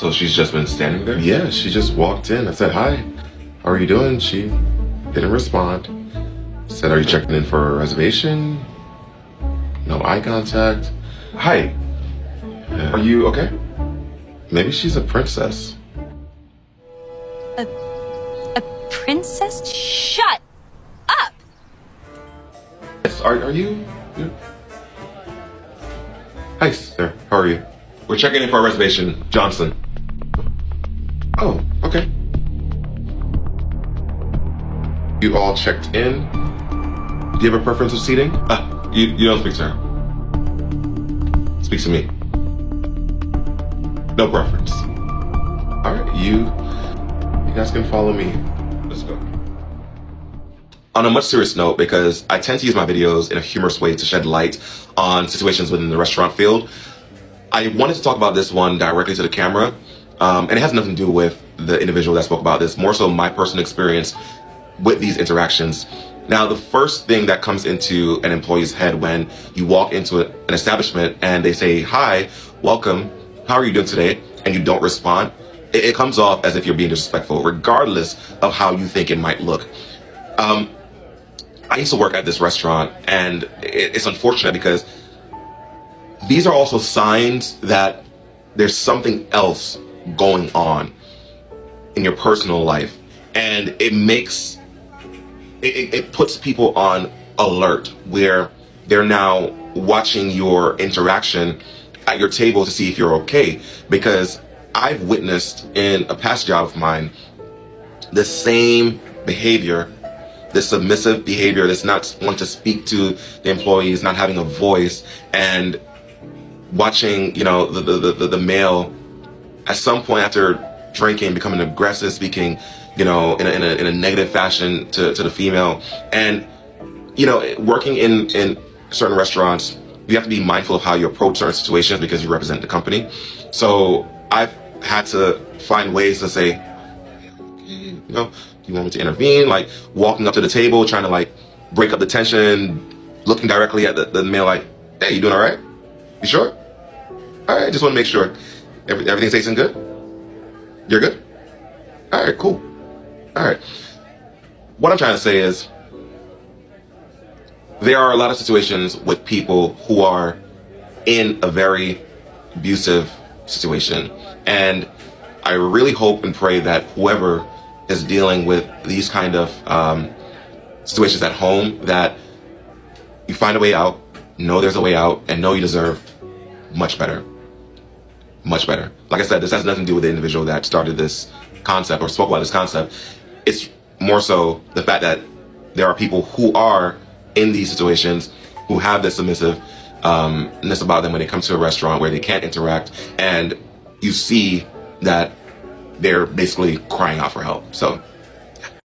So she's just been standing there? Yeah, she just walked in. I said, hi, how are you doing? She didn't respond. Said, are you checking in for a reservation? No eye contact. Hi. Yeah. Are you okay? Maybe she's a princess. A princess? Shut up! Yes, are you? Hi, sir. How are you? We're checking in for a reservation. Johnson. Oh, okay. You all checked in? Do you have a preference of seating? You don't speak to her. Speak to me. No preference. All right, you guys can follow me. Let's go. On a much serious note, because I tend to use my videos in a humorous way to shed light on situations within the restaurant field, I wanted to talk about this one directly to the camera, and it has nothing to do with the individual that spoke about this, more so my personal experience with these interactions. Now, the first thing that comes into an employee's head when you walk into an establishment and they say, hi, welcome, how are you doing today? And you don't respond, it comes off as if you're being disrespectful, regardless of how you think it might look. I used to work at this restaurant, and it's unfortunate because these are also signs that there's something else going on in your personal life, and it puts people on alert where they're now watching your interaction at your table to see if you're okay. Because I've witnessed in a past job of mine the same behavior, this submissive behavior, this not wanting to speak to the employees, not having a voice, and watching, the male at some point after drinking becoming aggressive, speaking, in a negative fashion to the female. And working in certain restaurants, you have to be mindful of how you approach certain situations because you represent the company. So I've had to find ways to say, do you want me to intervene? Like walking up to the table, trying to break up the tension, looking directly at the male like, hey, you doing all right? You sure? All right, just want to make sure everything's tasting good. You're good? All right, cool. All right. What I'm trying to say is there are a lot of situations with people who are in a very abusive situation. And I really hope and pray that whoever is dealing with these kind of situations at home, that you find a way out, know there's a way out, and know you deserve much better. Much better. Like I said, this has nothing to do with the individual that started this concept or spoke about this concept. It's more so the fact that there are people who are in these situations who have this submissiveness about them when they come to a restaurant where they can't interact, and you see that they're basically crying out for help. So